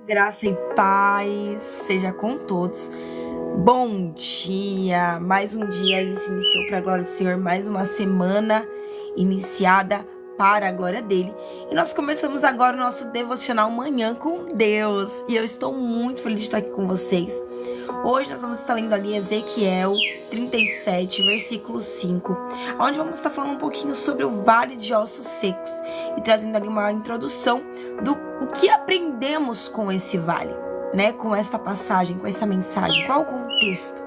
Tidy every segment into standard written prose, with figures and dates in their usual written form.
Graça e paz seja com todos. Bom dia! Mais um dia aí se iniciou para a glória do Senhor, mais uma semana iniciada para a glória dele. E nós começamos agora o nosso devocional Manhã com Deus. E eu estou muito feliz de estar aqui com vocês. Hoje nós vamos estar lendo ali Ezequiel 37, versículo 5, onde vamos estar falando um pouquinho sobre o Vale de Ossos Secos e trazendo ali uma introdução do o que aprendemos com esse vale, né? Com esta passagem, com essa mensagem, qual o contexto.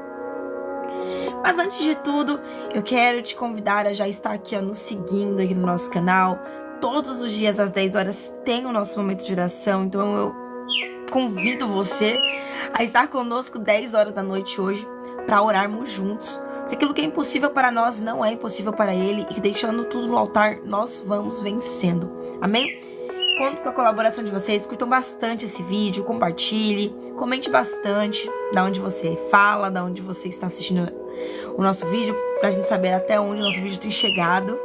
Mas antes de tudo, eu quero te convidar a já estar aqui, nos seguindo aqui no nosso canal. Todos os dias às 10 horas tem o nosso momento de oração, então eu convido você a estar conosco 10 horas da noite hoje para orarmos juntos. Porque aquilo que é impossível para nós não é impossível para Ele, e deixando tudo no altar, nós vamos vencendo. Amém? Conto com a colaboração de vocês, curtam bastante esse vídeo, compartilhe, comente bastante da onde você fala, da onde você está assistindo o nosso vídeo, pra gente saber até onde o nosso vídeo tem chegado.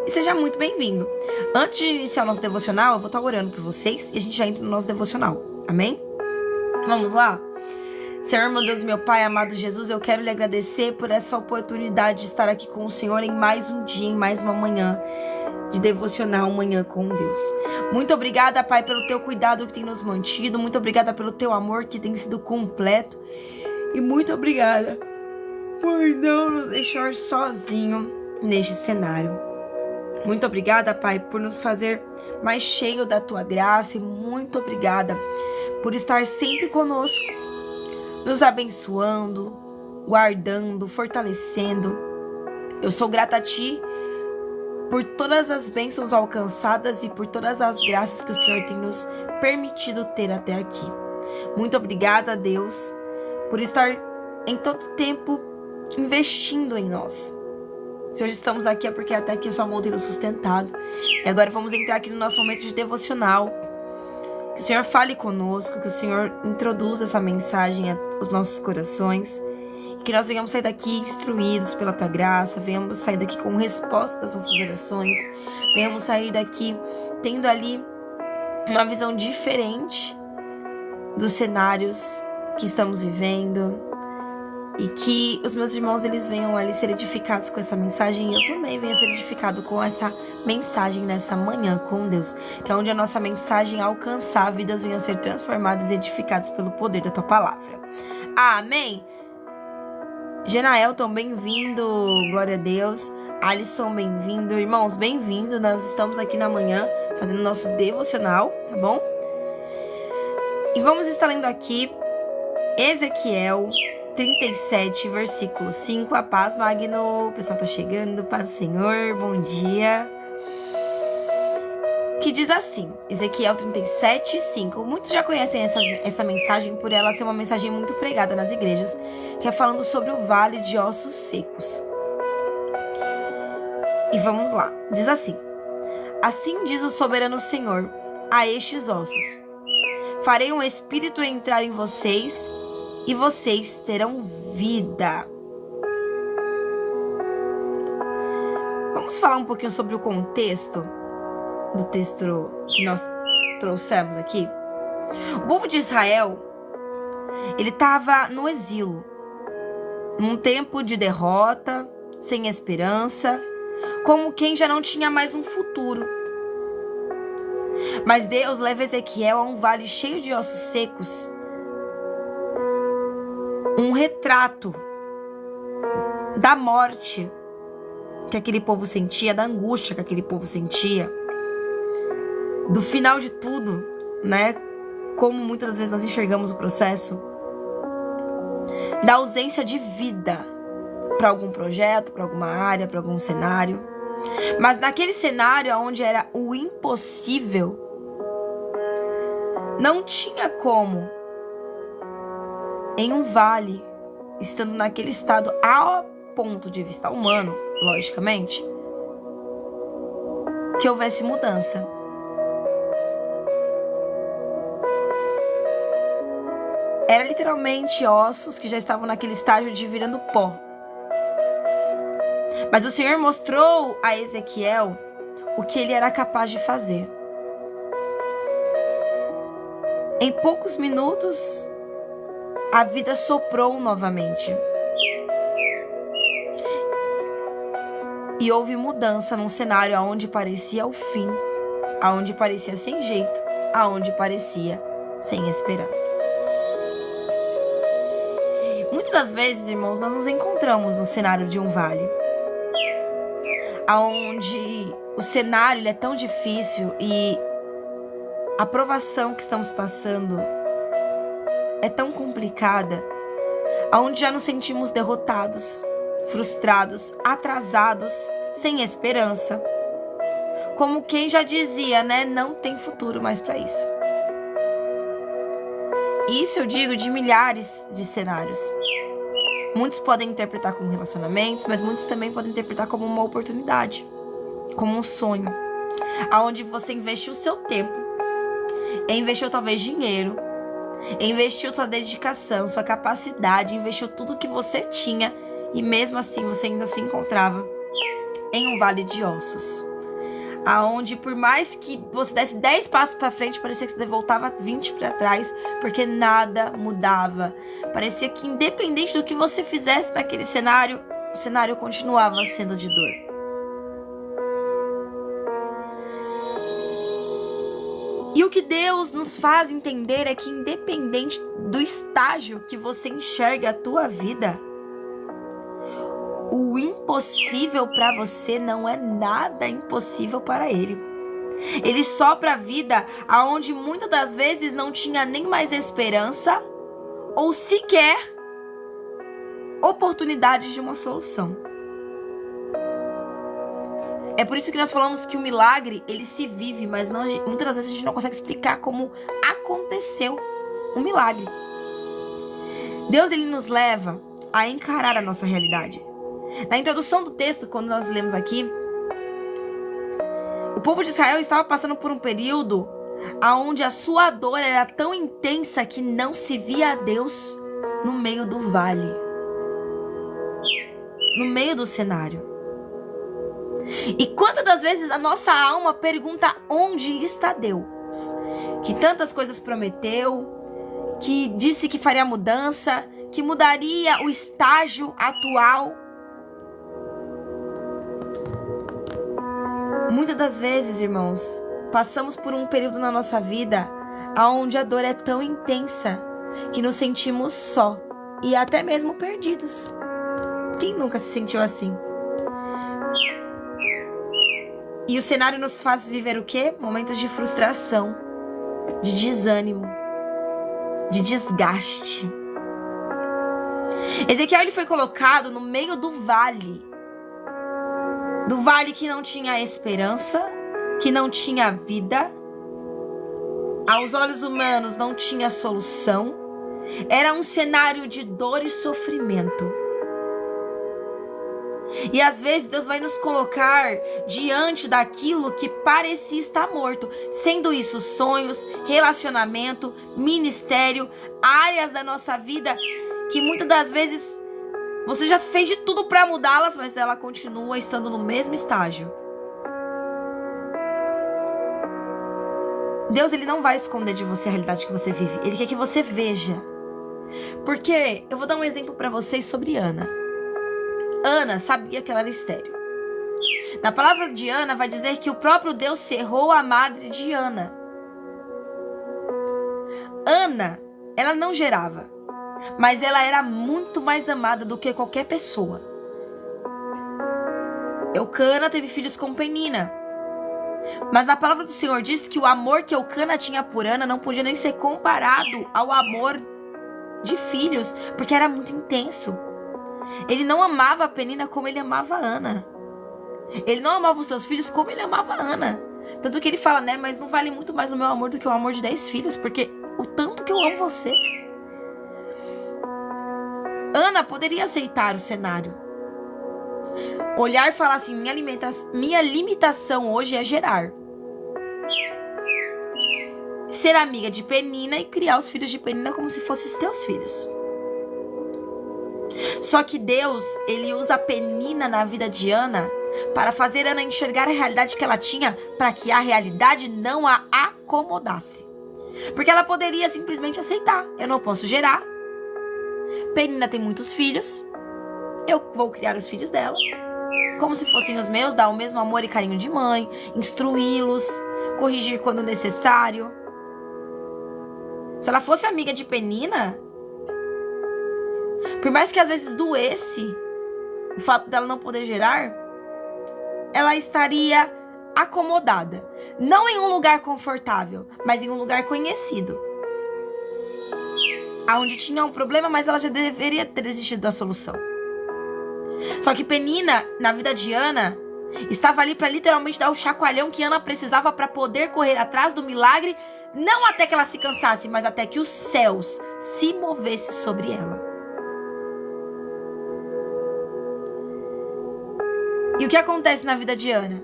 E seja muito bem-vindo. Antes de iniciar o nosso devocional, eu vou estar orando por vocês e a gente já entra no nosso devocional. Amém? Vamos lá? Senhor, meu Deus, meu Pai, amado Jesus, eu quero lhe agradecer por essa oportunidade de estar aqui com o Senhor em mais um dia, em mais uma manhã de devocional Manhã com Deus. Muito obrigada, Pai, pelo teu cuidado que tem nos mantido. Muito obrigada pelo teu amor que tem sido completo. E muito obrigada por não nos deixar sozinho neste cenário. Muito obrigada, Pai, por nos fazer mais cheio da tua graça. E muito obrigada por estar sempre conosco, nos abençoando, guardando, fortalecendo. Eu sou grata a Ti por todas as bênçãos alcançadas e por todas as graças que o Senhor tem nos permitido ter até aqui. Muito obrigada, Deus, por estar em todo tempo investindo em nós. Se hoje estamos aqui é porque até aqui o Seu amor tem nos sustentado. E agora vamos entrar aqui no nosso momento de devocional. Que o Senhor fale conosco, que o Senhor introduza essa mensagem aos nossos corações. Que nós venhamos sair daqui instruídos pela Tua graça, venhamos sair daqui com respostas às nossas orações, venhamos sair daqui tendo ali uma visão diferente dos cenários que estamos vivendo, e que os meus irmãos eles venham ali ser edificados com essa mensagem, e eu também venha ser edificado com essa mensagem nessa manhã com Deus, que é onde a nossa mensagem alcançar, vidas venham ser transformadas e edificadas pelo poder da Tua palavra. Amém? Genaelton, bem-vindo, glória a Deus. Alisson, bem-vindo. Irmãos, bem-vindo. Nós estamos aqui na manhã fazendo nosso devocional, tá bom? E vamos estar lendo aqui Ezequiel 37, versículo 5. A paz, Magno. O pessoal tá chegando. Paz do Senhor, bom dia. Que diz assim, Ezequiel 37, 5. Muitos já conhecem essa mensagem por ela ser uma mensagem muito pregada nas igrejas, que é falando sobre o Vale de Ossos Secos. E vamos lá. Diz assim: Assim diz o soberano Senhor a estes ossos: Farei um espírito entrar em vocês e vocês terão vida. Vamos falar um pouquinho sobre o contexto do texto que nós trouxemos aqui. O povo de Israel, ele estava no exílio, num tempo de derrota, sem esperança, como quem já não tinha mais um futuro. Mas Deus leva Ezequiel a um vale cheio de ossos secos, um retrato da morte que aquele povo sentia, da angústia que aquele povo sentia, do final de tudo, né? Como muitas das vezes nós enxergamos o processo da ausência de vida para algum projeto, para alguma área, para algum cenário. Mas naquele cenário onde era o impossível, não tinha como, em um vale, estando naquele estado ao ponto de vista humano, logicamente, que houvesse mudança. Era literalmente ossos que já estavam naquele estágio de virando pó. Mas o Senhor mostrou a Ezequiel o que ele era capaz de fazer. Em poucos minutos, a vida soprou novamente. E houve mudança num cenário onde parecia o fim, aonde parecia sem jeito, aonde parecia sem esperança. Muitas das vezes, irmãos, nós nos encontramos no cenário de um vale, aonde o cenário ele é tão difícil e a provação que estamos passando é tão complicada, aonde já nos sentimos derrotados, frustrados, atrasados, sem esperança. Como quem já dizia, né? Não tem futuro mais para isso. Isso eu digo de milhares de cenários. Muitos podem interpretar como relacionamentos, mas muitos também podem interpretar como uma oportunidade, como um sonho, aonde você investiu o seu tempo, investiu talvez dinheiro, investiu sua dedicação, sua capacidade, investiu tudo que você tinha e mesmo assim você ainda se encontrava em um vale de ossos, aonde por mais que você desse 10 passos para frente, parecia que você voltava 20 para trás, porque nada mudava. Parecia que independente do que você fizesse naquele cenário, o cenário continuava sendo de dor. E o que Deus nos faz entender é que independente do estágio que você enxerga a tua vida, o impossível para você não é nada impossível para Ele. Ele sopra a vida aonde muitas das vezes não tinha nem mais esperança ou sequer oportunidade de uma solução. É por isso que nós falamos que o milagre, ele se vive, mas não, muitas das vezes a gente não consegue explicar como aconteceu um milagre. Deus, ele nos leva a encarar a nossa realidade. Na introdução do texto, quando nós lemos aqui, o povo de Israel estava passando por um período onde a sua dor era tão intensa que não se via a Deus no meio do vale, no meio do cenário. E quantas das vezes a nossa alma pergunta onde está Deus? Que tantas coisas prometeu, que disse que faria mudança, que mudaria o estágio atual. Muitas das vezes, irmãos, passamos por um período na nossa vida onde a dor é tão intensa que nos sentimos só e até mesmo perdidos. Quem nunca se sentiu assim? E o cenário nos faz viver o quê? Momentos de frustração, de desânimo, de desgaste. Ezequiel, ele foi colocado no meio do vale que não tinha esperança, que não tinha vida, aos olhos humanos não tinha solução, era um cenário de dor e sofrimento. E às vezes Deus vai nos colocar diante daquilo que parecia estar morto, sendo isso sonhos, relacionamento, ministério, áreas da nossa vida que muitas das vezes você já fez de tudo para mudá-las, mas ela continua estando no mesmo estágio. Deus, ele não vai esconder de você a realidade que você vive. Ele quer que você veja. Porque eu vou dar um exemplo para vocês sobre Ana. Ana sabia que ela era estéril. Na palavra de Ana vai dizer que o próprio Deus cerrou a madre de Ana. Ana, ela não gerava, mas ela era muito mais amada do que qualquer pessoa. Eucana teve filhos com Penina. Mas a palavra do Senhor diz que o amor que Eucana tinha por Ana não podia nem ser comparado ao amor de filhos, porque era muito intenso. Ele não amava a Penina como ele amava a Ana. Ele não amava os seus filhos como ele amava a Ana. Tanto que ele fala, né, mas não vale muito mais o meu amor do que o amor de 10 filhos, porque o tanto que eu amo você. Ana poderia aceitar o cenário. Olhar e falar assim, minha limitação hoje é gerar. Ser amiga de Penina e criar os filhos de Penina como se fossem os teus filhos. Só que Deus, ele usa a Penina na vida de Ana para fazer Ana enxergar a realidade que ela tinha, para que a realidade não a acomodasse. Porque ela poderia simplesmente aceitar. Eu não posso gerar. Penina tem muitos filhos. Eu vou criar os filhos dela como se fossem os meus, dar o mesmo amor e carinho de mãe, instruí-los, corrigir quando necessário. Se ela fosse amiga de Penina, por mais que às vezes doesse o fato dela não poder gerar, ela estaria acomodada. Não em um lugar confortável, mas em um lugar conhecido. Onde tinha um problema, mas ela já deveria ter desistido da solução. Só que Penina, na vida de Ana, estava ali para literalmente dar o chacoalhão que Ana precisava para poder correr atrás do milagre, não até que ela se cansasse, mas até que os céus se movessem sobre ela. E o que acontece na vida de Ana?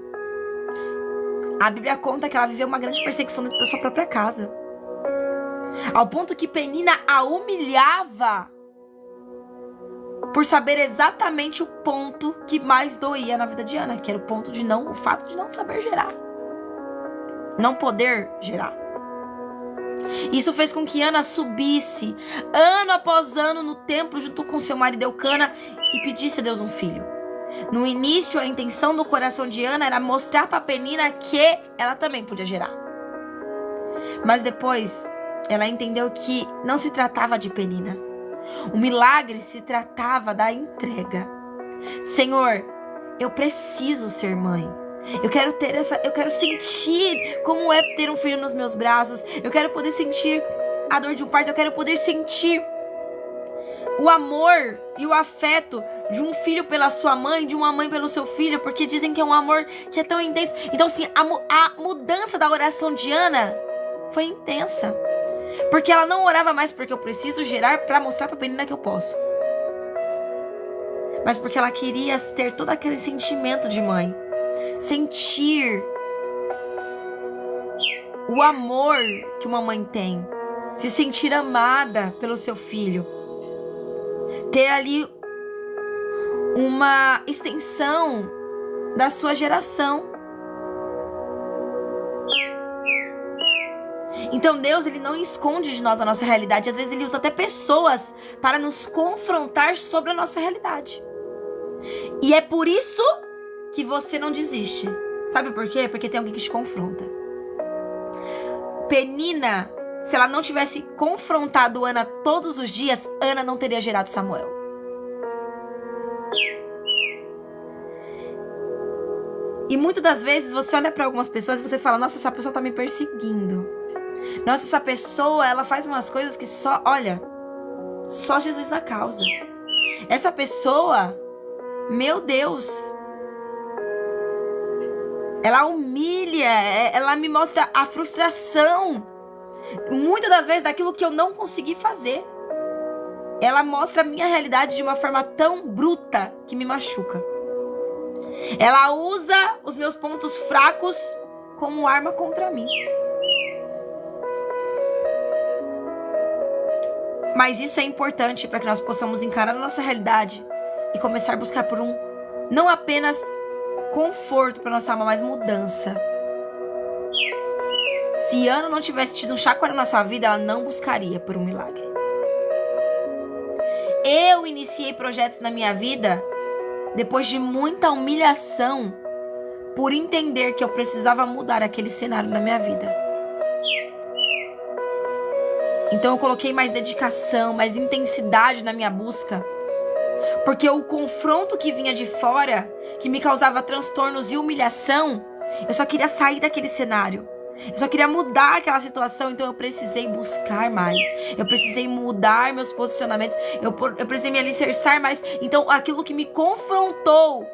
A Bíblia conta que ela viveu uma grande perseguição dentro da sua própria casa. Ao ponto que Penina a humilhava por saber exatamente o ponto que mais doía na vida de Ana, que era o fato de não saber gerar. Não poder gerar. Isso fez com que Ana subisse ano após ano no templo junto com seu marido Eucana e pedisse a Deus um filho. No início, a intenção do coração de Ana era mostrar para Penina que ela também podia gerar. Mas depois, ela entendeu que não se tratava de Penina. O milagre se tratava da entrega. Senhor, eu preciso ser mãe. Eu quero sentir como é ter um filho nos meus braços. Eu quero poder sentir a dor de um parto. Eu quero poder sentir o amor e o afeto de um filho pela sua mãe, de uma mãe pelo seu filho, porque dizem que é um amor que é tão intenso. Então, assim, a mudança da oração de Ana foi intensa. Porque ela não orava mais porque eu preciso gerar para mostrar para Penina que eu posso. Mas porque ela queria ter todo aquele sentimento de mãe. Sentir o amor que uma mãe tem. Se sentir amada pelo seu filho. Ter ali uma extensão da sua geração. Então Deus, ele não esconde de nós a nossa realidade. Às vezes ele usa até pessoas para nos confrontar sobre a nossa realidade. E é por isso que você não desiste. Sabe por quê? Porque tem alguém que te confronta. Penina, se ela não tivesse confrontado Ana todos os dias, Ana não teria gerado Samuel. E muitas das vezes você olha para algumas pessoas e você fala: nossa, essa pessoa tá me perseguindo. Nossa, essa pessoa, ela faz umas coisas que só Jesus na causa. Essa pessoa, meu Deus, ela humilha, ela me mostra a frustração, muitas das vezes, daquilo que eu não consegui fazer. Ela mostra a minha realidade de uma forma tão bruta que me machuca. Ela usa os meus pontos fracos como arma contra mim. Mas isso é importante para que nós possamos encarar a nossa realidade e começar a buscar por não apenas conforto para nossa alma, mas mudança. Se Ana não tivesse tido um chacoalhão na sua vida, ela não buscaria por um milagre. Eu iniciei projetos na minha vida depois de muita humilhação por entender que eu precisava mudar aquele cenário na minha vida. Então eu coloquei mais dedicação, mais intensidade na minha busca. Porque o confronto que vinha de fora, que me causava transtornos e humilhação, eu só queria sair daquele cenário. Eu só queria mudar aquela situação, então eu precisei buscar mais. Eu precisei mudar meus posicionamentos. Eu precisei me alicerçar mais. Então aquilo que me confrontou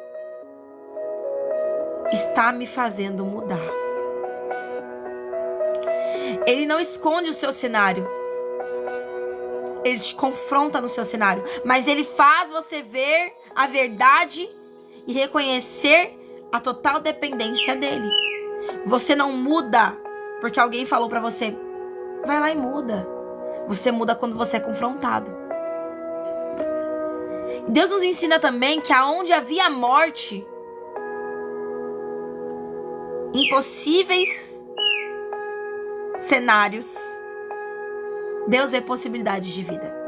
está me fazendo mudar. Ele não esconde o seu cenário. Ele te confronta no seu cenário. Mas ele faz você ver a verdade e reconhecer a total dependência dele. Você não muda porque alguém falou pra você: vai lá e muda. Você muda quando você é confrontado. Deus nos ensina também que aonde havia morte, impossíveis cenários Deus vê possibilidades de vida.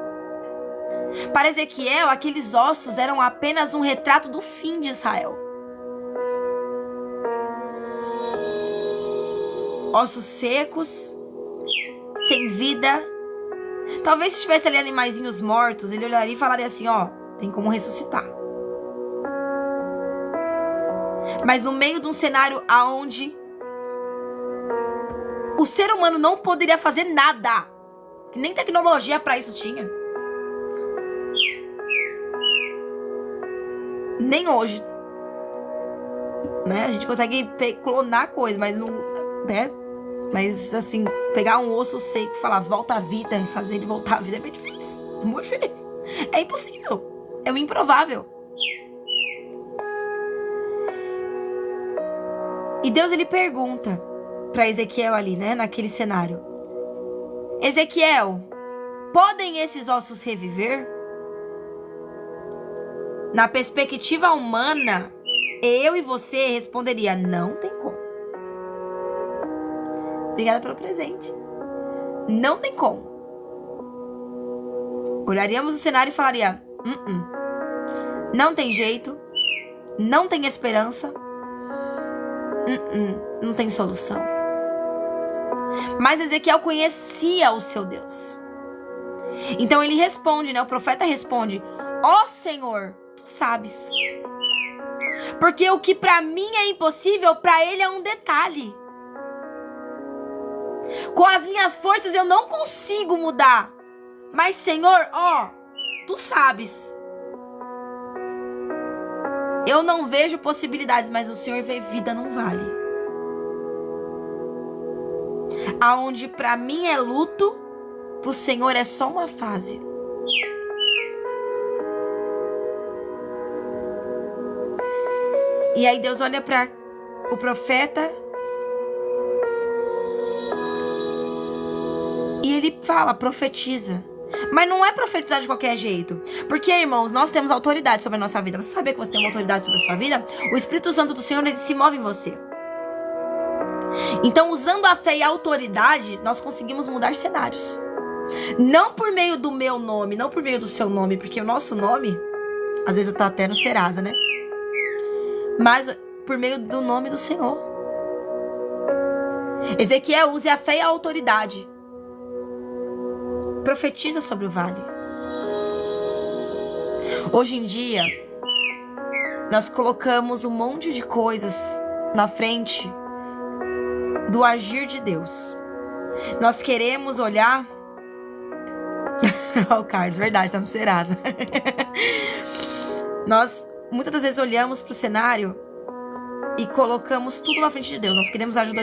Para Ezequiel, aqueles ossos eram apenas um retrato do fim de Israel. Ossos secos, sem vida. Talvez se tivesse ali animaizinhos mortos, ele olharia e falaria assim, ó, tem como ressuscitar. Mas no meio de um cenário aonde o ser humano não poderia fazer nada, que nem tecnologia para isso tinha. Nem hoje, né? A gente consegue clonar coisa, mas não, né? Mas assim, pegar um osso seco e falar volta à vida e fazer ele voltar à vida é bem difícil. Muito difícil. É impossível. É um improvável. E Deus, ele pergunta para Ezequiel ali, né? Naquele cenário. Ezequiel, podem esses ossos reviver? Na perspectiva humana, eu e você responderia, não tem como. Obrigada pelo presente. Não tem como. Olharíamos o cenário e falaria, não tem jeito, não tem esperança, não tem solução. Mas Ezequiel conhecia o seu Deus. Então ele responde, né? O profeta responde, ó Senhor, tu sabes. Porque o que para mim é impossível, para ele é um detalhe. Com as minhas forças eu não consigo mudar. Mas Senhor, ó, tu sabes. Eu não vejo possibilidades, mas o Senhor vê vida num vale. Aonde para mim é luto, pro Senhor é só uma fase. E aí Deus olha para o profeta e ele fala, profetiza. Mas não é profetizar de qualquer jeito. Porque, irmãos, nós temos autoridade sobre a nossa vida. Você sabia que você tem uma autoridade sobre a sua vida? O Espírito Santo do Senhor, ele se move em você. Então, usando a fé e a autoridade, nós conseguimos mudar cenários. Não por meio do meu nome, não por meio do seu nome, porque o nosso nome, às vezes tá até no Serasa, né? Mas por meio do nome do Senhor. Ezequiel, use a fé e a autoridade. Profetiza sobre o vale. Hoje em dia, nós colocamos um monte de coisas na frente do agir de Deus. Nós queremos olhar... Ó, o Carlos, verdade, tá no Serasa. Nós, muitas das vezes, olhamos pro cenário e colocamos tudo na frente de Deus. Nós queremos ajuda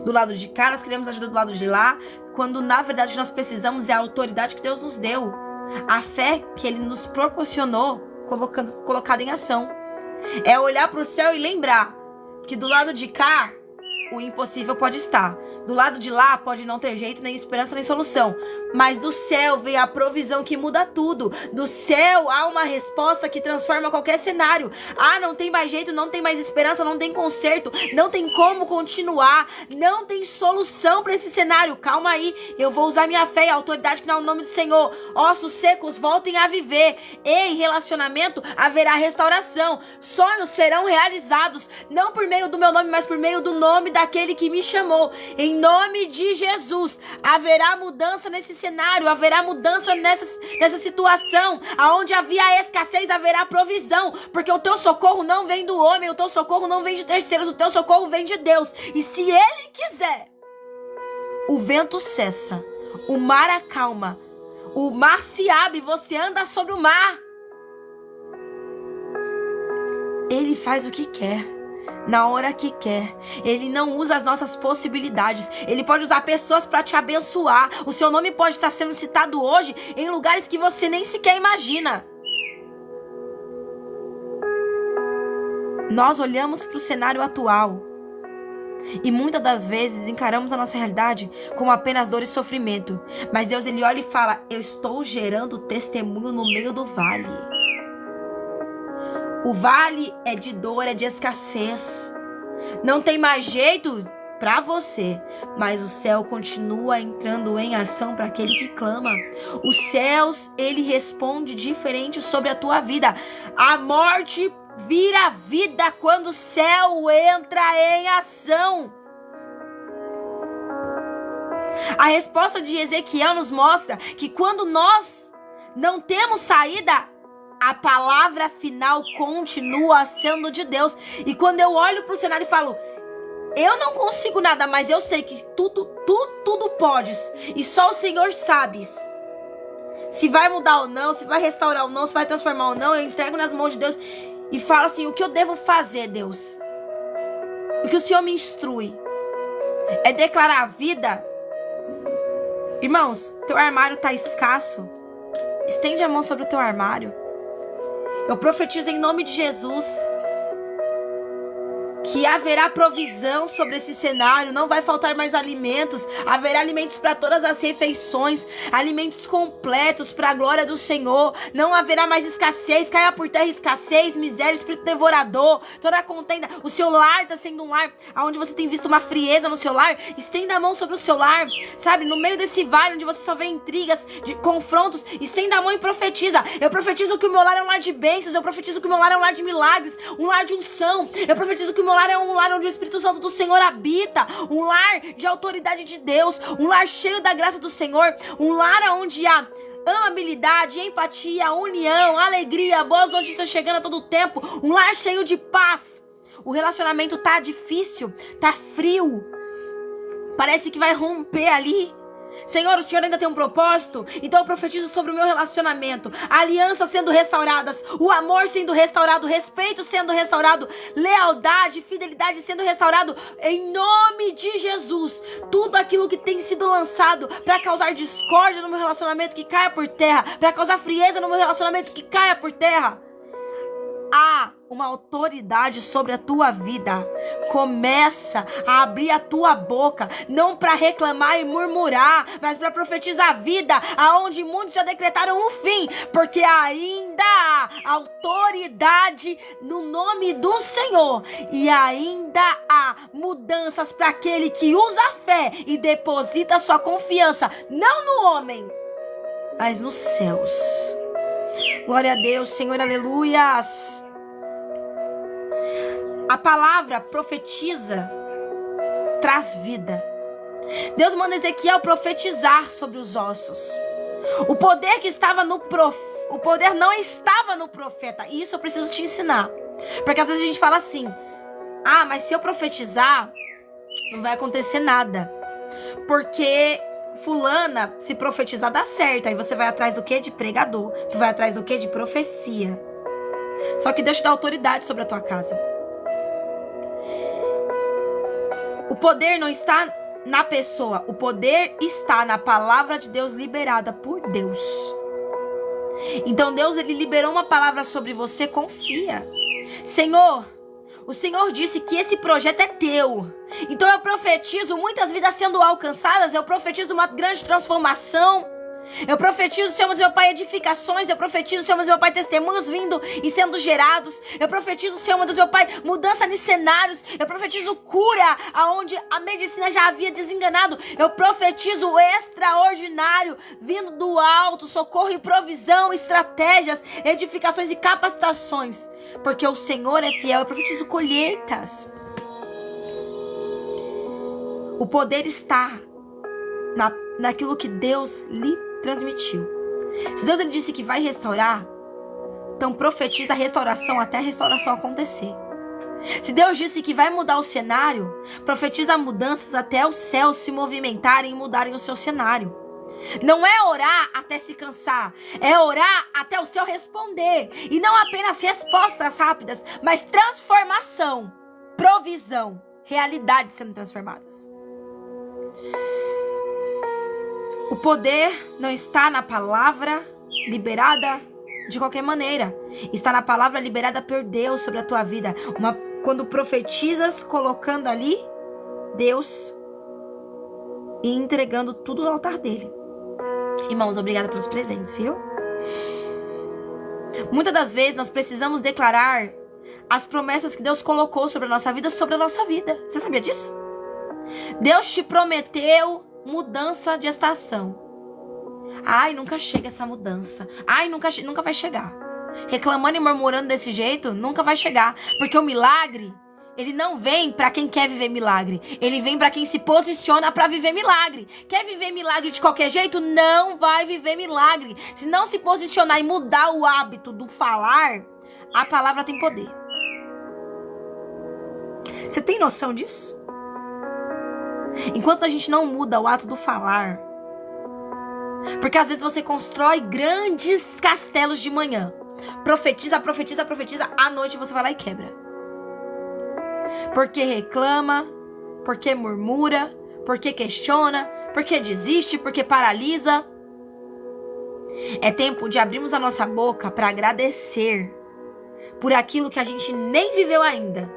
do lado de cá, nós queremos ajuda do lado de lá, quando na verdade o que nós precisamos é a autoridade que Deus nos deu, a fé que Ele nos proporcionou, colocada em ação. É olhar para o céu e lembrar que do lado de cá o impossível pode estar, do lado de lá pode não ter jeito, nem esperança, nem solução, mas do céu vem a provisão que muda tudo. Do céu há uma resposta que transforma qualquer cenário. Ah, não tem mais jeito, não tem mais esperança, não tem conserto, não tem como continuar, não tem solução para esse cenário. Calma aí, eu vou usar minha fé e a autoridade que dá o nome do Senhor. Ossos secos voltem a viver. Em relacionamento haverá restauração. Sonhos serão realizados, não por meio do meu nome, mas por meio do nome daquele que me chamou. Em nome de Jesus, haverá mudança nesse cenário, haverá mudança nessa situação. Aonde havia escassez, haverá provisão, porque o teu socorro não vem do homem, o teu socorro não vem de terceiros, o teu socorro vem de Deus. E se Ele quiser, o vento cessa, o mar acalma, o mar se abre, você anda sobre o mar. Ele faz o que quer, na hora que quer. Ele não usa as nossas possibilidades. Ele pode usar pessoas para te abençoar. O seu nome pode estar sendo citado hoje em lugares que você nem sequer imagina. Nós olhamos para o cenário atual e muitas das vezes encaramos a nossa realidade como apenas dor e sofrimento. Mas Deus, Ele olha e fala: eu estou gerando testemunho no meio do vale. O vale é de dor, é de escassez. Não tem mais jeito, para você, mas o céu continua entrando em ação para aquele que clama. Os céus, ele responde diferente sobre a tua vida. A morte vira vida quando o céu entra em ação. A resposta de Ezequiel nos mostra que quando nós não temos saída, a palavra final continua sendo de Deus. E quando eu olho para o cenário e falo, eu não consigo nada, mas eu sei que tudo podes. E só o Senhor sabe se vai mudar ou não, se vai restaurar ou não, se vai transformar ou não. Eu entrego nas mãos de Deus e falo assim, o que eu devo fazer, Deus? O que o Senhor me instrui é declarar a vida. Irmãos, teu armário está escasso. Estende a mão sobre o teu armário. Eu profetizo em nome de Jesus que haverá provisão sobre esse cenário, não vai faltar mais alimentos, haverá alimentos para todas as refeições, alimentos completos para a glória do Senhor, não haverá mais escassez, caia por terra escassez, miséria, espírito devorador, toda a contenda. O seu lar está sendo um lar onde você tem visto uma frieza no seu lar, estenda a mão sobre o seu lar, sabe, no meio desse vale onde você só vê intrigas, de confrontos, estenda a mão e profetiza. Eu profetizo que o meu lar é um lar de bênçãos, eu profetizo que o meu lar é um lar de milagres, um lar de unção, eu profetizo que o meu lar é um lar onde o Espírito Santo do Senhor habita, um lar de autoridade de Deus, um lar cheio da graça do Senhor, um lar onde há amabilidade, empatia, união, alegria, boas notícias chegando a todo tempo, um lar cheio de paz. O relacionamento tá difícil, tá frio, parece que vai romper ali. Senhor, o Senhor ainda tem um propósito, então eu profetizo sobre o meu relacionamento, alianças sendo restauradas, o amor sendo restaurado, o respeito sendo restaurado, lealdade, fidelidade sendo restaurado, em nome de Jesus. Tudo aquilo que tem sido lançado para causar discórdia no meu relacionamento, que caia por terra, para causar frieza no meu relacionamento, que caia por terra. Há uma autoridade sobre a tua vida. Começa a abrir a tua boca, não para reclamar e murmurar, mas para profetizar a vida, aonde muitos já decretaram um fim, porque ainda há autoridade no nome do Senhor, e ainda há mudanças para aquele que usa a fé e deposita sua confiança, não no homem, mas nos céus. Glória a Deus, Senhor, aleluias. A palavra profetiza, traz vida. Deus manda Ezequiel profetizar sobre os ossos. O poder que estava no o poder não estava no profeta. E isso eu preciso te ensinar. Porque às vezes a gente fala assim, mas se eu profetizar, não vai acontecer nada. Porque fulana, se profetizar, dá certo. Aí você vai atrás do quê? De pregador. Tu vai atrás do quê? De profecia. Só que Deus te dá autoridade sobre a tua casa. O poder não está na pessoa. O poder está na palavra de Deus liberada por Deus. Então Deus, ele liberou uma palavra sobre você. Confia. Senhor, o Senhor disse que esse projeto é teu. Então eu profetizo muitas vidas sendo alcançadas. Eu profetizo uma grande transformação. Eu profetizo, Senhor, meu Pai, edificações. Eu profetizo, Senhor, meu Pai, testemunhos vindo e sendo gerados. Eu profetizo, Senhor, meu Pai, mudança nos cenários. Eu profetizo cura aonde a medicina já havia desenganado. Eu profetizo o extraordinário vindo do alto, socorro e provisão, estratégias, edificações e capacitações. Porque o Senhor é fiel. Eu profetizo colheitas. O poder está naquilo que Deus lhe transmitiu. Se Deus, ele disse que vai restaurar, então profetiza a restauração até a restauração acontecer. Se Deus disse que vai mudar o cenário, profetiza mudanças até os céus se movimentarem e mudarem o seu cenário. Não é orar até se cansar, é orar até o céu responder. E não apenas respostas rápidas, mas transformação, provisão, realidades sendo transformadas. O poder não está na palavra liberada de qualquer maneira. Está na palavra liberada por Deus sobre a tua vida. Quando profetizas colocando ali Deus e entregando tudo no altar dele. Irmãos, obrigada pelos presentes, viu? Muitas das vezes nós precisamos declarar as promessas que Deus colocou sobre a nossa vida, sobre a nossa vida. Você sabia disso? Deus te prometeu mudança de estação. Ai, nunca chega essa mudança. Ai, nunca vai chegar. Reclamando e murmurando desse jeito, nunca vai chegar. Porque o milagre, ele não vem para quem quer viver milagre. Ele vem para quem se posiciona para viver milagre. Quer viver milagre de qualquer jeito? Não vai viver milagre. Se não se posicionar e mudar o hábito do falar, a palavra tem poder. Você tem noção disso? Enquanto a gente não muda o ato do falar, porque às vezes você constrói grandes castelos de manhã, profetiza, à noite você vai lá e quebra. Porque reclama, porque murmura, porque questiona, porque desiste, porque paralisa. É tempo de abrirmos a nossa boca para agradecer por aquilo que a gente nem viveu ainda,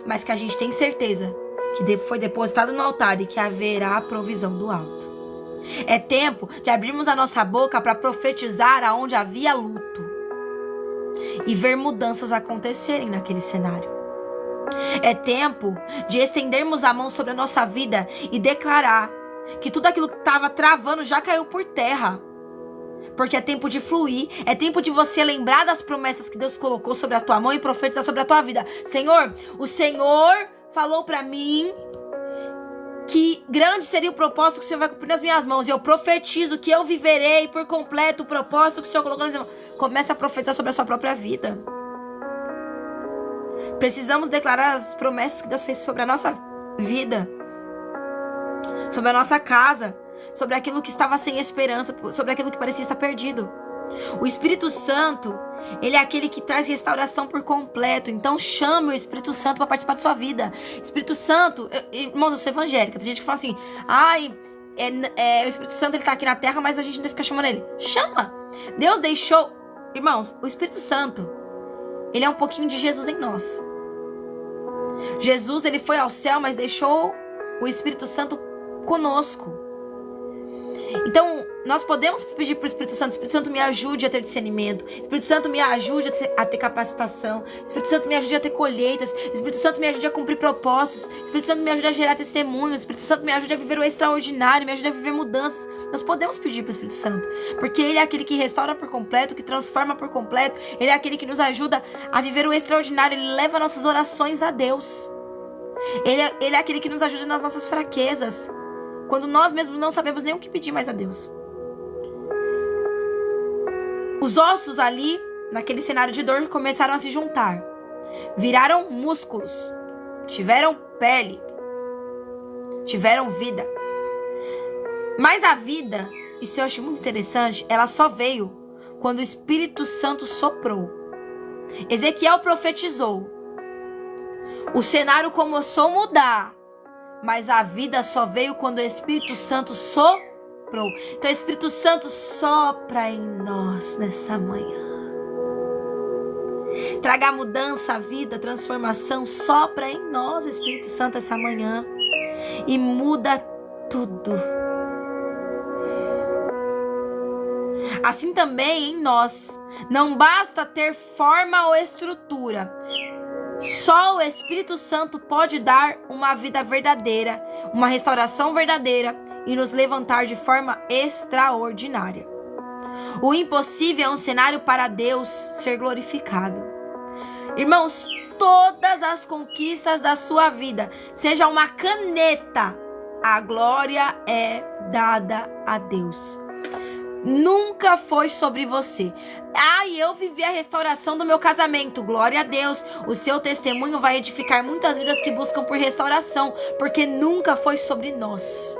mas que a gente tem certeza que foi depositado no altar e que haverá provisão do alto. É tempo de abrirmos a nossa boca para profetizar aonde havia luto e ver mudanças acontecerem naquele cenário. É tempo de estendermos a mão sobre a nossa vida e declarar que tudo aquilo que estava travando já caiu por terra. Porque é tempo de fluir, é tempo de você lembrar das promessas que Deus colocou sobre a tua mão e profetizar sobre a tua vida. Senhor, o Senhor falou para mim que grande seria o propósito que o Senhor vai cumprir nas minhas mãos. E eu profetizo que eu viverei por completo o propósito que o Senhor colocou nas minhas mãos. Comece a profetizar sobre a sua própria vida. Precisamos declarar as promessas que Deus fez sobre a nossa vida, sobre a nossa casa, sobre aquilo que estava sem esperança, sobre aquilo que parecia estar perdido. O Espírito Santo, ele é aquele que traz restauração por completo. Então chame o Espírito Santo para participar da sua vida. Espírito Santo, irmãos, eu sou evangélica. Tem gente que fala assim, o Espírito Santo ele tá aqui na terra, mas a gente não deve ficar chamando ele. Chama! Deus deixou, irmãos, o Espírito Santo, ele é um pouquinho de Jesus em nós. Jesus, ele foi ao céu, mas deixou o Espírito Santo conosco. Então, nós podemos pedir para o Espírito Santo me ajude a ter discernimento. Espírito Santo me ajude a ter capacitação. Espírito Santo me ajude a ter colheitas. Espírito Santo me ajude a cumprir propósitos. Espírito Santo me ajude a gerar testemunhos. Espírito Santo me ajude a viver o extraordinário, me ajude a viver mudanças. Nós podemos pedir para o Espírito Santo, porque ele é aquele que restaura por completo, que transforma por completo. Ele é aquele que nos ajuda a viver o extraordinário. Ele leva nossas orações a Deus. Ele é aquele que nos ajuda nas nossas fraquezas, quando nós mesmos não sabemos nem o que pedir mais a Deus. Os ossos ali, naquele cenário de dor, começaram a se juntar. Viraram músculos. Tiveram pele. Tiveram vida. Mas a vida, isso eu acho muito interessante, ela só veio quando o Espírito Santo soprou. Ezequiel profetizou. O cenário começou a mudar. Mas a vida só veio quando o Espírito Santo soprou. Então o Espírito Santo sopra em nós nessa manhã. Traga mudança, vida, transformação. Sopra em nós, Espírito Santo, essa manhã. E muda tudo. Assim também em nós. Não basta ter forma ou estrutura. Só o Espírito Santo pode dar uma vida verdadeira, uma restauração verdadeira e nos levantar de forma extraordinária. O impossível é um cenário para Deus ser glorificado. Irmãos, todas as conquistas da sua vida, seja uma caneta, a glória é dada a Deus. Nunca foi sobre você. Eu vivi a restauração do meu casamento. Glória a Deus. O seu testemunho vai edificar muitas vidas que buscam por restauração, porque nunca foi sobre nós.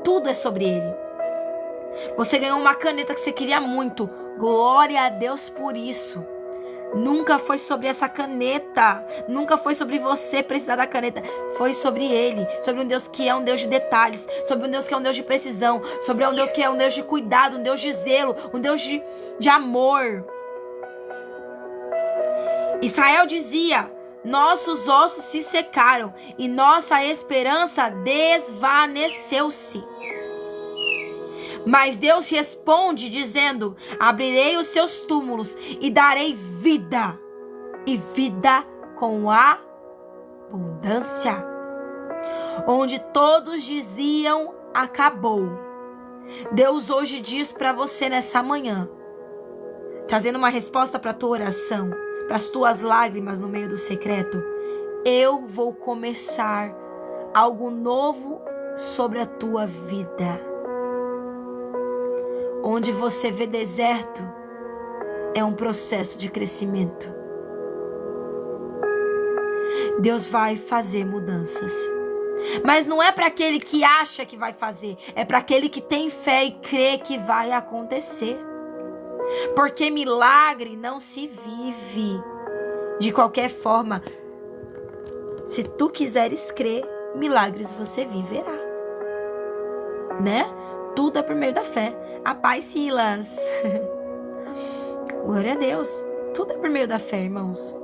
Tudo é sobre Ele. Você ganhou uma caneta que você queria muito. Glória a Deus por isso. Nunca foi sobre essa caneta. Nunca foi sobre você precisar da caneta. Foi sobre Ele. Sobre um Deus que é um Deus de detalhes. Sobre um Deus que é um Deus de precisão. Sobre um Deus que é um Deus de cuidado. Um Deus de zelo. Um Deus de amor. Israel dizia: nossos ossos se secaram e nossa esperança desvaneceu-se. Mas Deus responde dizendo: abrirei os seus túmulos e darei vida, e vida com abundância. onde todos diziam acabou. Deus hoje diz para você nessa manhã, trazendo uma resposta para a tua oração, para as tuas lágrimas no meio do secreto: eu vou começar algo novo sobre a tua vida. Onde você vê deserto, é um processo de crescimento. Deus vai fazer mudanças. Mas não é para aquele que acha que vai fazer, é para aquele que tem fé e crê que vai acontecer. Porque milagre não se vive de qualquer forma. Se tu quiseres crer, milagres você viverá. Né? Tudo é por meio da fé. A paz, Silas. Glória a Deus. Tudo é por meio da fé, irmãos.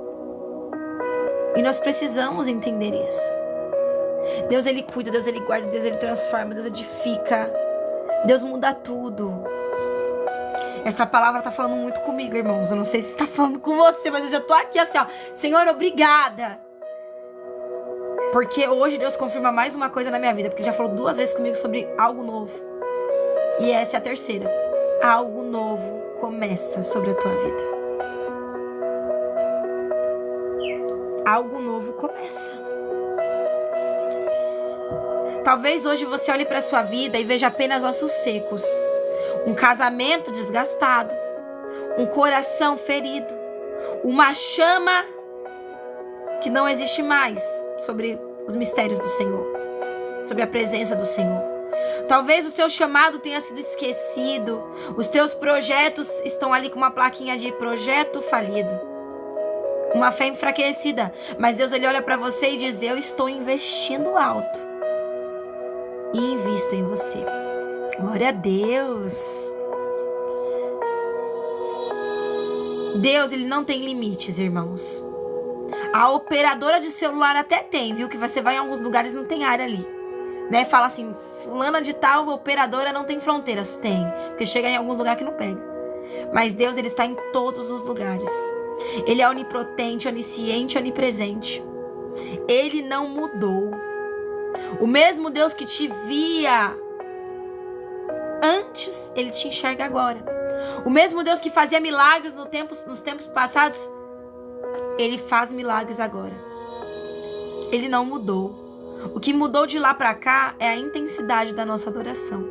E nós precisamos entender isso. Deus, Ele cuida, Deus, Ele guarda, Deus, Ele transforma, Deus edifica. Deus muda tudo. Essa palavra tá falando muito comigo, irmãos. Eu não sei se está falando com você, mas eu já tô aqui assim, ó. Senhor, obrigada. Porque hoje Deus confirma mais uma coisa na minha vida. Porque já falou 2 vezes comigo sobre algo novo. E essa é a terceira. Algo novo começa sobre a tua vida. Algo novo começa. Talvez hoje você olhe para a sua vida e veja apenas ossos secos. Um casamento desgastado. Um coração ferido. Uma chama que não existe mais sobre os mistérios do Senhor. Sobre a presença do Senhor. Talvez o seu chamado tenha sido esquecido. Os teus projetos estão ali com uma plaquinha de projeto falido. Uma fé enfraquecida. Mas Deus, Ele olha para você e diz: eu estou investindo alto. E invisto em você. Glória a Deus. Deus, Ele não tem limites, irmãos. A operadora de celular até tem, viu? Que você vai em alguns lugares e não tem área ali. Né? Fala assim, fulana de tal, operadora não tem fronteiras. Tem, porque chega em alguns lugares que não pega. Mas Deus, Ele está em todos os lugares. Ele é onipotente, onisciente, onipresente. Ele não mudou. O mesmo Deus que te via antes, Ele te enxerga agora. O mesmo Deus que fazia milagres nos tempos passados, Ele faz milagres agora. Ele não mudou. O que mudou de lá para cá é a intensidade da nossa adoração.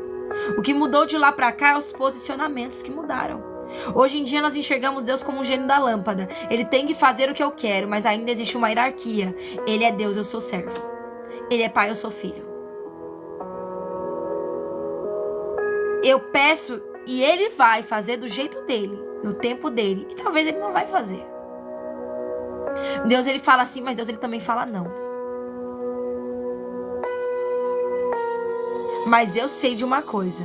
O que mudou de lá para cá é os posicionamentos que mudaram. Hoje em dia nós enxergamos Deus como um gênio da lâmpada. Ele tem que fazer o que eu quero, mas ainda existe uma hierarquia. Ele é Deus, eu sou servo. Ele é pai, eu sou filho. Eu peço e Ele vai fazer do jeito dele, no tempo dele. E talvez Ele não vai fazer. Deus, Ele fala assim, mas Deus, Ele também fala não. Mas eu sei de uma coisa.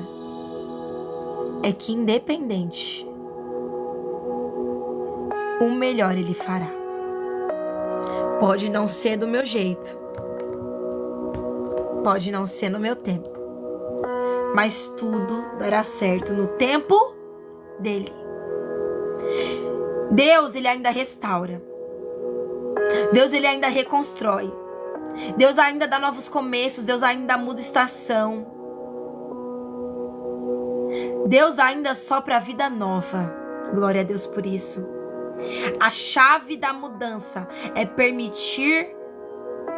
É que independente, o melhor Ele fará. Pode não ser do meu jeito. Pode não ser no meu tempo. Mas tudo dará certo no tempo dele. Deus, Ele ainda restaura. Deus, Ele ainda reconstrói. Deus ainda dá novos começos. Deus ainda muda estação. Deus ainda sopra a vida nova. Glória a Deus por isso. A chave da mudança é permitir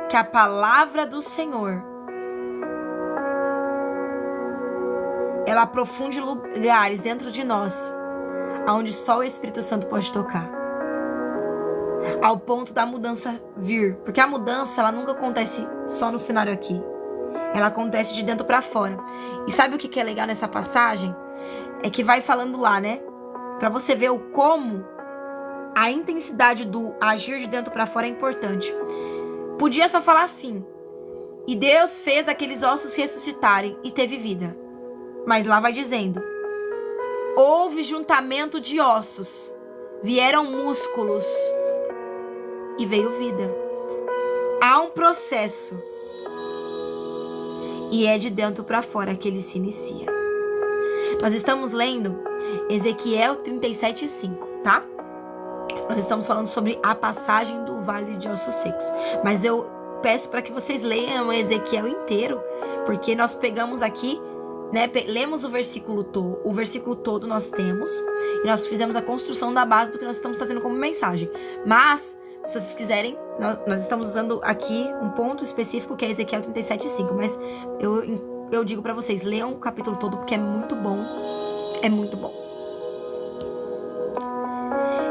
que a palavra do Senhor ela aprofunde lugares dentro de nós onde só o Espírito Santo pode tocar. Ao ponto da mudança vir. Porque a mudança, ela nunca acontece só no cenário aqui. Ela acontece de dentro pra fora. E sabe o que é legal nessa passagem? É que vai falando lá, né? Pra você ver o como a intensidade do agir de dentro pra fora é importante. Podia só falar assim: e Deus fez aqueles ossos ressuscitarem e teve vida. Mas lá vai dizendo: houve juntamento de ossos, vieram músculos e veio vida. Há um processo. E é de dentro para fora que ele se inicia. Nós estamos lendo Ezequiel 37:5, tá? Nós estamos falando sobre a passagem do vale de ossos secos. Mas eu peço para que vocês leiam Ezequiel inteiro, porque nós pegamos aqui, né, lemos o versículo todo nós temos, e nós fizemos a construção da base do que nós estamos trazendo como mensagem. Mas, se vocês quiserem, nós estamos usando aqui um ponto específico que é Ezequiel 37:5, mas eu digo para vocês, leiam o capítulo todo porque é muito bom, é muito bom.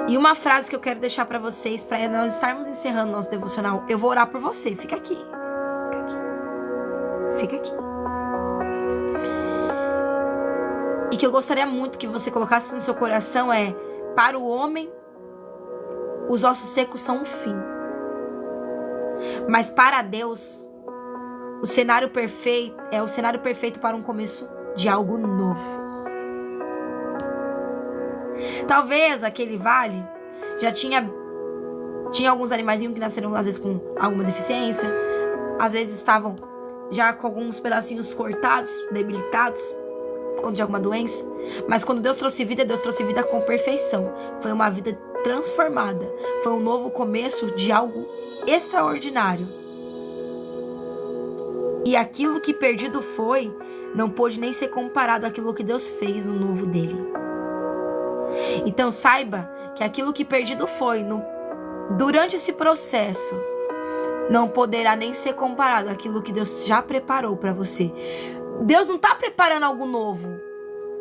E uma frase que eu quero deixar para vocês, para nós estarmos encerrando nosso devocional, eu vou orar por você, fica aqui, fica aqui. E que eu gostaria muito que você colocasse no seu coração é: para o homem, os ossos secos são um fim. Mas para Deus, o cenário perfeito é o cenário perfeito para um começo de algo novo. Talvez aquele vale já tinha alguns animaizinhos que nasceram às vezes com alguma deficiência, às vezes estavam já com alguns pedacinhos cortados, debilitados, de alguma doença. Mas quando Deus trouxe vida com perfeição. Foi uma vida transformada. Foi um novo começo de algo extraordinário. E aquilo que perdido foi, não pôde nem ser comparado àquilo que Deus fez no novo dele. Então saiba que aquilo que perdido foi, durante esse processo, não poderá nem ser comparado àquilo que Deus já preparou para você. Deus não está preparando algo novo.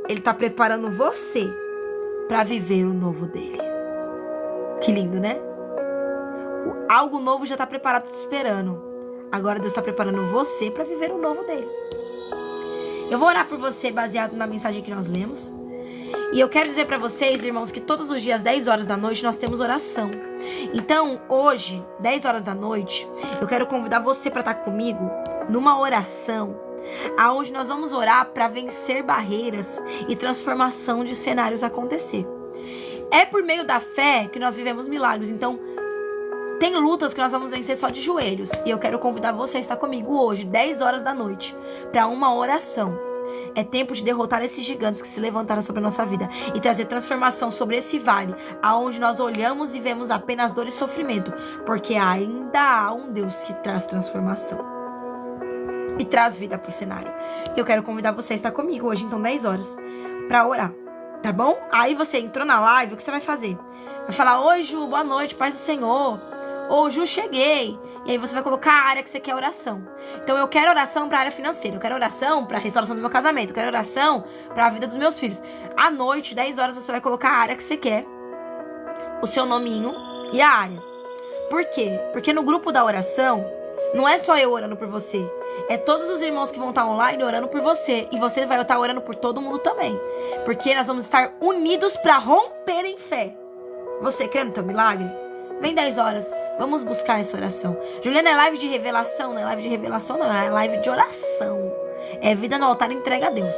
Ele está preparando você para viver o novo dele. Que lindo, né? Algo novo já está preparado te esperando. Agora Deus está preparando você para viver o novo dele. Eu vou orar por você baseado na mensagem que nós lemos. E eu quero dizer para vocês, irmãos, que todos os dias, 10 horas da noite, nós temos oração. Então, hoje, 10 horas da noite, eu quero convidar você para estar comigo numa oração, aonde nós vamos orar para vencer barreiras e transformação de cenários acontecer. É por meio da fé que nós vivemos milagres. Então, tem lutas que nós vamos vencer só de joelhos. E eu quero convidar você a estar comigo hoje, 10 horas da noite, para uma oração. É tempo de derrotar esses gigantes que se levantaram sobre a nossa vida e trazer transformação sobre esse vale, aonde nós olhamos e vemos apenas dor e sofrimento, porque ainda há um Deus que traz transformação e traz vida para o cenário. Eu quero convidar você a estar comigo hoje, então 10 horas, para orar, tá bom? Aí você entrou na live, o que você vai fazer? Vai falar: oi Ju, boa noite, paz do Senhor. Ou Ju, cheguei. E aí você vai colocar a área que você quer oração. Então eu quero oração para a área financeira, eu quero oração para a restauração do meu casamento, eu quero oração para a vida dos meus filhos. À noite, 10 horas, você vai colocar a área que você quer, o seu nominho e a área. Por quê? Porque no grupo da oração, não é só eu orando por você, é todos os irmãos que vão estar online orando por você. E você vai estar orando por todo mundo também. Porque nós vamos estar unidos para romper em fé. Você crê no teu milagre? Vem 10 horas, vamos buscar essa oração. Juliana, é live de revelação? Não é live de revelação, não, é live de oração. É vida no altar entrega a Deus.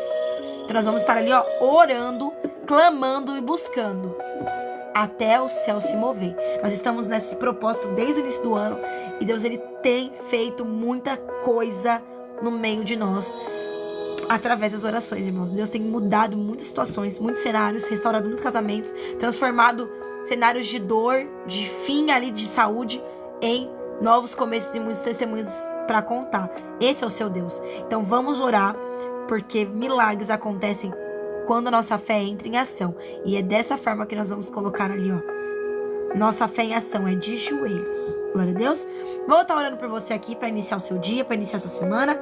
Então nós vamos estar ali, ó, orando, clamando e buscando até o céu se mover. Nós estamos nesse propósito desde o início do ano. E Deus, ele tem feito muita coisa no meio de nós através das orações, irmãos. Deus tem mudado muitas situações, muitos cenários, restaurado muitos casamentos, transformado cenários de dor, de fim ali de saúde, em novos começos e muitos testemunhos para contar. Esse é o seu Deus. Então vamos orar, porque milagres acontecem quando a nossa fé entra em ação. E é dessa forma que nós vamos colocar ali, ó. Nossa fé em ação é de joelhos. Glória a Deus. Vou estar orando por você aqui para iniciar o seu dia, para iniciar a sua semana.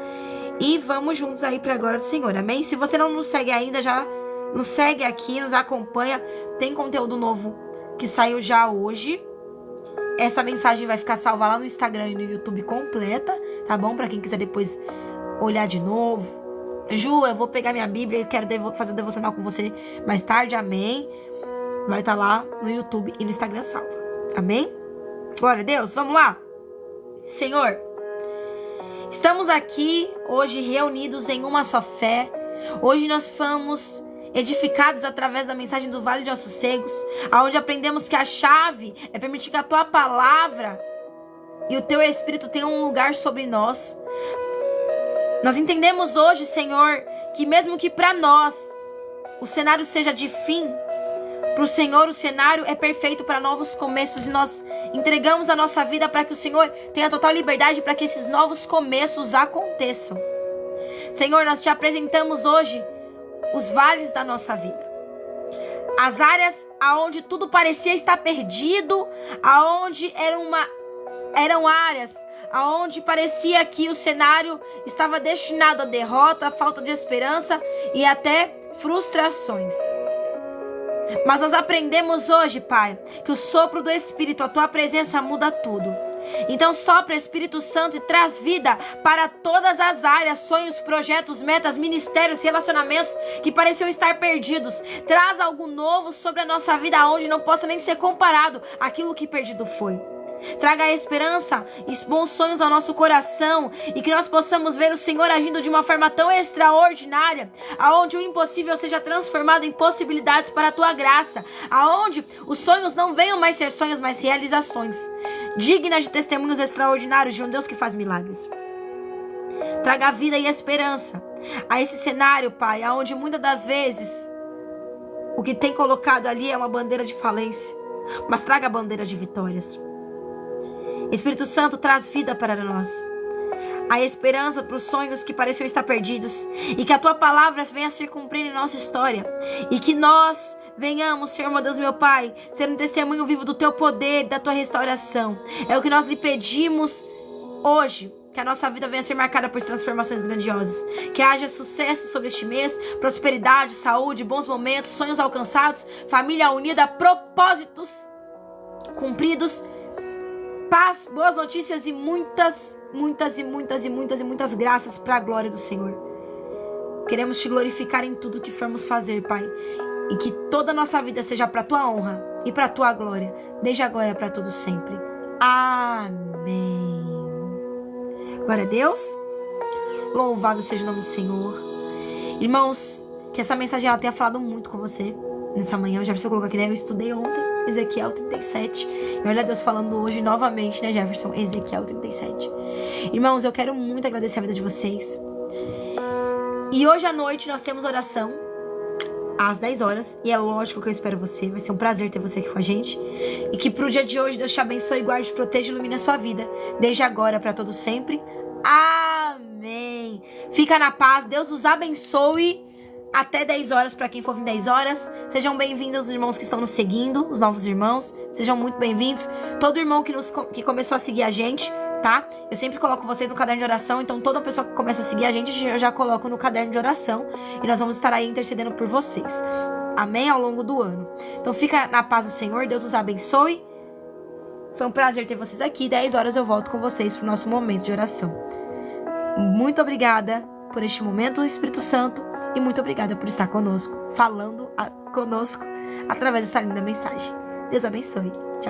E vamos juntos aí para a glória do Senhor. Amém? Se você não nos segue ainda, já nos segue aqui, nos acompanha. Tem conteúdo novo que saiu já hoje. Essa mensagem vai ficar salva lá no Instagram e no YouTube completa, tá bom? Para quem quiser depois olhar de novo. Ju, eu vou pegar minha Bíblia e quero fazer o devocional com você mais tarde, amém? Vai estar lá no YouTube e no Instagram salva, amém? Glória a Deus, vamos lá? Senhor, estamos aqui hoje reunidos em uma só fé. Hoje nós fomos edificados através da mensagem do Vale de Ossos Secos, onde aprendemos que a chave é permitir que a tua palavra e o teu Espírito tenham um lugar sobre nós. Nós entendemos hoje, Senhor, que mesmo que para nós o cenário seja de fim, Para o Senhor, o cenário é perfeito para novos começos e nós entregamos a nossa vida para que o Senhor tenha total liberdade para que esses novos começos aconteçam. Senhor, nós te apresentamos hoje os vales da nossa vida. As áreas aonde tudo parecia estar perdido, aonde eram áreas aonde parecia que o cenário estava destinado à derrota, à falta de esperança e até frustrações. Mas nós aprendemos hoje, Pai, que o sopro do Espírito, a tua presença muda tudo. Então sopra, Espírito Santo, e traz vida para todas as áreas, sonhos, projetos, metas, ministérios, relacionamentos que pareciam estar perdidos. Traz algo novo sobre a nossa vida, onde não possa nem ser comparado àquilo que perdido foi. Traga a esperança e bons sonhos ao nosso coração e que nós possamos ver o Senhor agindo de uma forma tão extraordinária, aonde o impossível seja transformado em possibilidades para a tua graça, aonde os sonhos não venham mais ser sonhos, mas realizações dignas de testemunhos extraordinários de um Deus que faz milagres. Traga vida e esperança a esse cenário, Pai, aonde muitas das vezes o que tem colocado ali é uma bandeira de falência, mas traga a bandeira de vitórias. Espírito Santo, traz vida para nós, a esperança para os sonhos que pareciam estar perdidos, e que a tua palavra venha a se cumprir em nossa história, e que nós venhamos, Senhor, meu Deus, meu Pai, ser um testemunho vivo do teu poder, da tua restauração. É o que nós lhe pedimos hoje, que a nossa vida venha a ser marcada por transformações grandiosas, que haja sucesso sobre este mês, prosperidade, saúde, bons momentos, sonhos alcançados, família unida, propósitos cumpridos, paz, boas notícias e muitas graças para a glória do Senhor. Queremos te glorificar em tudo que formos fazer, Pai, e que toda a nossa vida seja para a tua honra e para a tua glória, desde agora e para todo sempre. Amém. Glória a Deus. Louvado seja o nome do Senhor. Irmãos, que essa mensagem ela tenha falado muito com você nessa manhã. Eu já preciso colocar aqui, né? Eu estudei ontem Ezequiel 37. E olha Deus falando hoje novamente, né, Jefferson? Ezequiel 37. Irmãos, eu quero muito agradecer a vida de vocês. E hoje à noite nós temos oração às 10 horas. E é lógico que eu espero você. Vai ser um prazer ter você aqui com a gente. E que pro dia de hoje Deus te abençoe, guarde, proteja e ilumine a sua vida, desde agora para todo sempre. Amém. Fica na paz. Deus os abençoe. Até 10 horas para quem for vir 10 horas. Sejam bem-vindos os irmãos que estão nos seguindo, os novos irmãos. Sejam muito bem-vindos. Todo irmão que começou a seguir a gente, tá? Eu sempre coloco vocês no caderno de oração. Então toda pessoa que começa a seguir a gente, eu já coloco no caderno de oração. E nós vamos estar aí intercedendo por vocês. Amém? Ao longo do ano. Então fica na paz do Senhor. Deus os abençoe. Foi um prazer ter vocês aqui. 10 horas eu volto com vocês para o nosso momento de oração. Muito obrigada por este momento, Espírito Santo. E muito obrigada por estar conosco, falando conosco através dessa linda mensagem. Deus abençoe.